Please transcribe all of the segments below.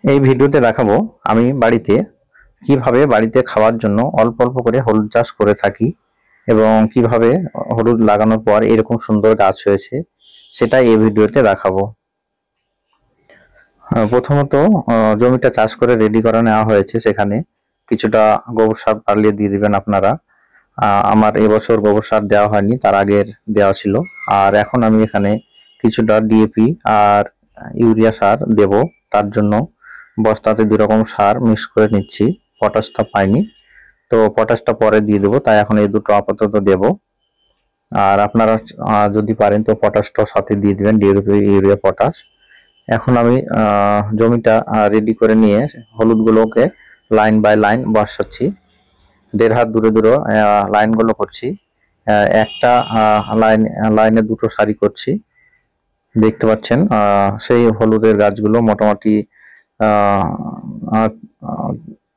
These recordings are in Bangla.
এই ভিডিওতে দেখাবো আমি কিভাবে বাড়িতে খাওয়ার জন্য অল্প অল্প করে হলুদ চাষ করে থাকি এবং কিভাবে হলুদ লাগানোর পর এরকম সুন্দর গাছ হয়েছে সেটা এই ভিডিওতে দেখাবো। প্রথমত জমিটা চাষ করে রেডি করে নেওয়া হয়েছে, সেখানে কিছুটা গোবর সার পারলিয়ে দিয়ে দিবেন আপনারা। আমার এবছর গোবর সার দেওয়া হয়নি, তার আগের দেওয়া ছিল। আর এখন আমি এখানে কিছুটা ডিএপি আর ইউরিয়া সার দেব। তার জন্য বস্তাতে দুই রকম সার মিক্স করে নিচ্ছি। পটাশটা পাইনি, তো পটাশটা পরে দিয়ে দেবো, তাই এখন এই দুটো আপাতত দেব। আর আপনারা যদি পারেন তো পটাশটাও সাথে দিয়ে দিবেন, ডিএপি ইউরিয়া পটাশ। এখন আমি জমিটা রেডি করে নিয়ে হলুদগুলোকে লাইন বাই লাইন বসাচ্ছি। 1.5 হাত দূরে দূরে লাইনগুলো করছি। একটা লাইনে দুটো সারি করছি। দেখতে পাচ্ছেন সেই হলুদের গাছগুলো মোটামুটি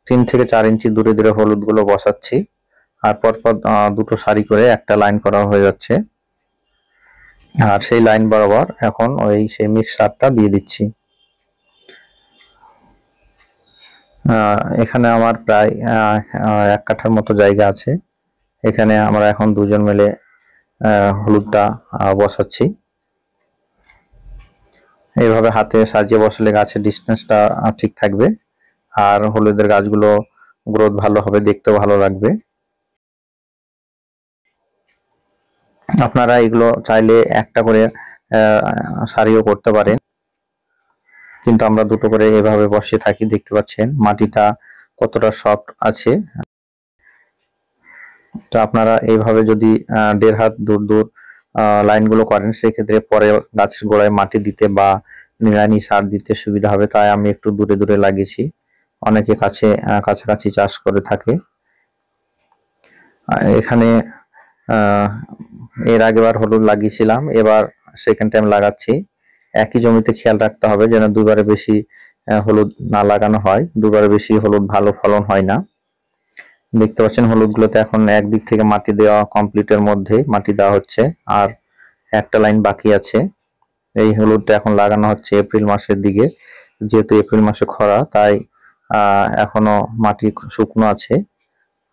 3 থেকে 4 ইঞ্চি দূরে দূরে হলুদগুলো বসাচ্ছি। আর পরপর দুটো সারি করে একটা লাইন করা হয়ে যাচ্ছে। আর সেই লাইন বরাবর এখন সেই মিক্সারটা দিয়ে দিচ্ছি। এখানে আমার প্রায় 1 কাঠার মতো জায়গা আছে। এখানে আমরা এখন দুজন মিলে হলুদটা বসাচ্ছি। এইভাবে হাতে সাজিয়ে বসালে গাছের ডিস্টেন্সটা ঠিক থাকবে আর হলুদের গাছগুলো গ্রোথ ভালো হবে, দেখতেও ভালো লাগবে। আপনারা এগুলো চাইলে একটা করে সারিও করতে পারেন, কিন্তু আমরা দুটো করে এভাবে বসিয়ে থাকি। দেখতে পাচ্ছেন মাটিটা কতটা সফট আছে। তো আপনারা এইভাবে যদি 1.5 হাত দূর দূর লাইনগুলো করেন, সেক্ষেত্রে পরে গাছের গোড়ায় মাটি দিতে বা নিড়ানি সার দিতে সুবিধা হবে। তাই আমি একটু দূরে দূরে লাগিয়েছি। অনেকে কাছাকাছি চাষ করে থাকে। এখানে এর আগেবার হলুদ লাগিয়েছিলাম, এবার সেকেন্ড টাইম লাগাচ্ছি। একই জমিতে খেয়াল রাখতে হবে যেন দুবারে বেশি হলুদ না লাগানো হয়। দুবারে বেশি হলুদ ভালো ফলন হয় না। দেখতে পাচ্ছেন হলুদগুলোতে এখন একদিক থেকে মাটি দেওয়া কমপ্লিটের মধ্যে মাটি দেওয়া হচ্ছে, আর একটা লাইন বাকি আছে। এই হলুদটা এখন লাগানো হচ্ছে এপ্রিল মাসের দিকে। যেহেতু এপ্রিল মাসে খরা, তাই এখনো মাটি শুকনো আছে।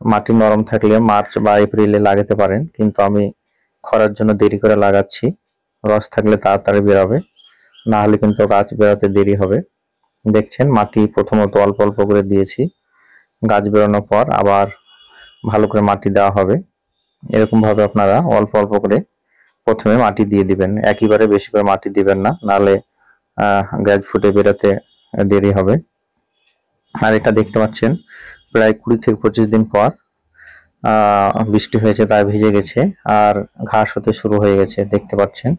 মাটি নরম থাকলে মার্চ বা এপ্রিলে লাগাতে পারেন, কিন্তু আমি খরার জন্য দেরি করে লাগাচ্ছি। রস থাকলে তাড়াতাড়ি বেরোবে, না হলে কিন্তু গাছ বেরোতে দেরি হবে। দেখছেন মাটি প্রথমত অল্প অল্প করে দিয়েছি, গাছ বেরোনোর পর আবার ভালো করে মাটি দেওয়া হবে। এরকম ভাবে আপনারা অল্প অল্প করে প্রথমে মাটি দিয়ে দিবেন, একইবারে বেশি করে মাটি দিবেন না, নাহলে গাছ ফুটে বেরোতে দেরি হবে। আর এটা দেখতে পাচ্ছেন প্রায় 20 থেকে 25 দিন পর বৃষ্টি হয়েছে, তাই ভিজে গেছে আর ঘাস হতে শুরু হয়ে গেছে। দেখতে পাচ্ছেন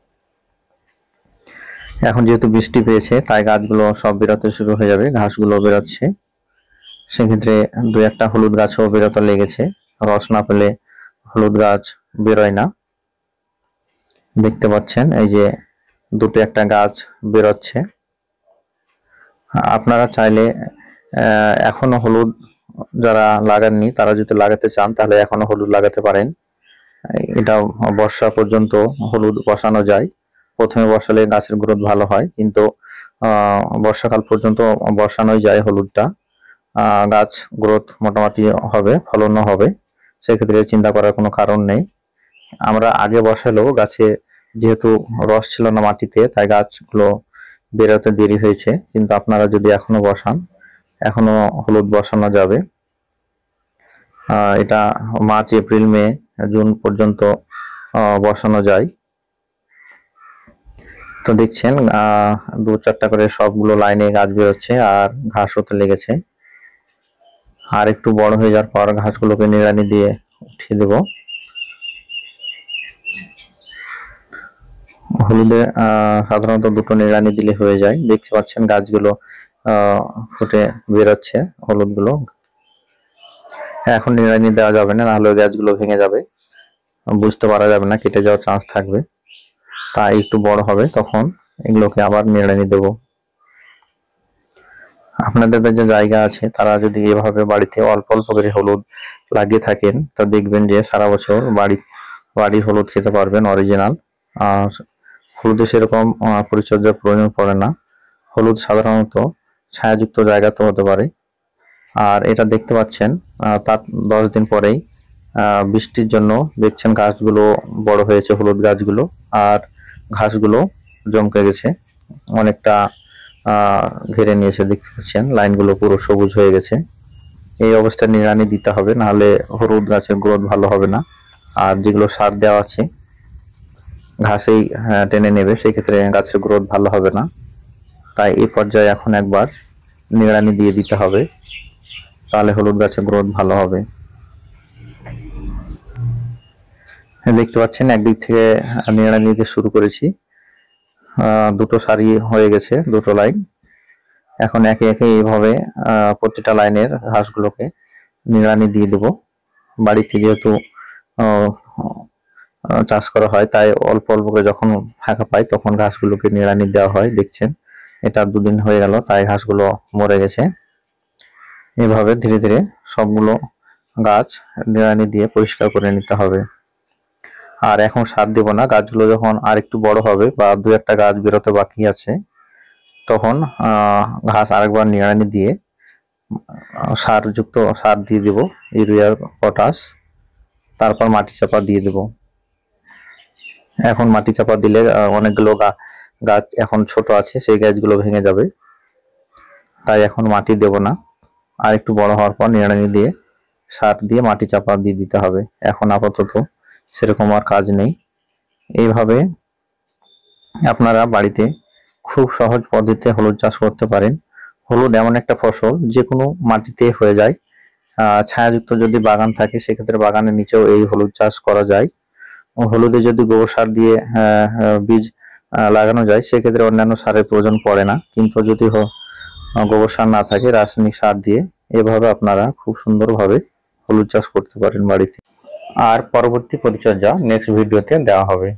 এখন যেহেতু বৃষ্টি পেয়েছে, তাই গাছগুলো সব বেরোতে শুরু হয়ে যাবে, ঘাসগুলো বেরোচ্ছে। সেক্ষেত্রে 2-1টা হলুদ গাছও বেরোতে লেগেছে। রস না পেলে হলুদ গাছ বেরোয় না। দেখতে পাচ্ছেন এই যে 2-1টা গাছ বেরোচ্ছে। আপনারা চাইলে এখনো হলুদ যারা লাগাননি, তারা যদি লাগাতে চান তাহলে এখনো হলুদ লাগাতে পারেন। এটা বর্ষা পর্যন্ত হলুদ বসানো যায়। প্রথমে বসালে গাছের গ্রোথ ভালো হয়, কিন্তু বর্ষাকাল পর্যন্ত বসানোই যায় হলুদটা। গাছ গ্রোথ মোটামুটি হবে, ফলনও হবে। সেক্ষেত্রে চিন্তা করার কোনো কারণ নেই। আমরা আগে বসালেও গাছে যেহেতু রস ছিল না মাটিতে, তাই গাছগুলো বেরোতে দেরি হয়েছে। কিন্তু আপনারা যদি এখনো বসান, এখনো হলুদ বসানো যাবে। এটা মার্চ, এপ্রিল, মে, জুন পর্যন্ত বসানো যায়। তো দেখছেন 2-4টা করে সবগুলো লাইনে গাছ বেরোচ্ছে আর ঘাস হতে লেগেছে। আর একটু বড় হয়ে যাওয়ার পর ঘাসগুলোকে নিড়ানি দিয়ে উঠিয়ে দেব। হলুদে সাধারণত 2টো নিড়ানি দিলে হয়ে যায়। দেখতে পাচ্ছেন গাছগুলো ফুটে বেরোচ্ছে হলুদগুলো। এখন নিড়ানি দেওয়া যাবে না, নাহলে গাছগুলো ভেঙে যাবে, বুঝতে পারা যাবে না, কেটে যাওয়ার চান্স থাকবে। তাই একটু বড় হবে তখন এগুলোকে আবার নিড়ানি দেব। আপনাদের যে জায়গা আছে তারা যদি এভাবে বাড়িতে অল্প অল্প করে হলুদ লাগিয়ে থাকেন, তা দেখবেন যে সারা বছর বাড়ি হলুদ খেতে পারবেন অরিজিনাল। আর হলুদে সেরকম পরিচর্যার প্রয়োজন পড়ে না। হলুদ সাধারণত ছায়াযুক্ত জায়গা তো হতে পারে। আর এটা দেখতে পাচ্ছেন তার 10 দিন পরেই বৃষ্টির জন্য দেখছেন গাছগুলো বড় হয়েছে, হলুদ গাছগুলো, আর ঘাসগুলো জমকে গেছে, অনেকটা ঘিরে নিয়েছে। দেখতে পাচ্ছেন লাইনগুলো পুরো সবুজ হয়ে গেছে। এই অবস্থায় নিড়ানি দিতে হবে, নাহলে হলুদ গাছের গ্রোথ ভালো হবে না। আর যেগুলো সার দেওয়া আছে ঘাসেই টেনে নেবে, সেই ক্ষেত্রে গাছের গ্রোথ ভালো হবে না। তাই এই পর্যায়ে এখন একবার নিড়ানি দিয়ে দিতে হবে, তাহলে হলুদ গাছের গ্রোথ ভালো হবে। দেখতে পাচ্ছেন একদিক থেকে নিড়ানি দিতে শুরু করেছি, দুটো সারি হয়ে গেছে, দুটো লাইন। এখন একে একে এইভাবে প্রতিটা লাইনের ঘাসগুলোকে নিড়ানি দিয়ে দেব। বাড়িতে যেহেতু চাষ করা হয়, তাই অল্প অল্প করে যখন ফাঁকা পাই তখন ঘাসগুলোকে নিড়ানি দেওয়া হয়। দেখছেন এটা 2 দিন হয়ে গেল, তাই ঘাসগুলো মরে গেছে। এভাবে ধীরে ধীরে সবগুলো গাছ নিড়ানি দিয়ে পরিষ্কার করে নিতে হবে। আর এখন সার দেব না, গাছগুলো যখন আর একটু বড় হবে বা 2-1টা গাছ বেরোতে বাকি আছে, তখন ঘাস আরেকবার নিড়ানি দিয়ে সারযুক্ত সার দিয়ে দেব, ইউরিয়া, পটাশ। তারপর মাটি চাপা দিয়ে দেব। এখন মাটি চাপা দিলে অনেকগুলো গাছ এখন ছোট আছে, সেই গাছগুলো ভেঙে যাবে, তাই এখন মাটি দেব না। আর একটু বড় হওয়ার পর নিড়ানি দিয়ে সার দিয়ে মাটি চাপা দিয়ে দিতে হবে। এখন আপাতত সেরকম আর কাজ নেই। এইভাবে আপনারা বাড়িতে খুব সহজ পদ্ধতিতে হলুদ চাষ করতে পারেন। হলুদ এমন একটা ফসল যে কোনো মাটিতে হয়ে যায়। ছায়াযুক্ত যদি বাগান থাকে সেক্ষেত্রে বাগানের নিচেও এই হলুদ চাষ করা যায়। হলুদে যদি গোবর সার দিয়ে বীজ লাগানো যায় সেক্ষেত্রে অন্যান্য সারের প্রয়োজন পড়ে না। কিন্তু যদি গোবর সার না থাকে, রাসায়নিক সার দিয়ে এভাবে আপনারা খুব সুন্দরভাবে হলুদ চাষ করতে পারেন বাড়িতে। আর পরবর্তী পরিচর্যা নেক্সট ভিডিওতে দেওয়া হবে।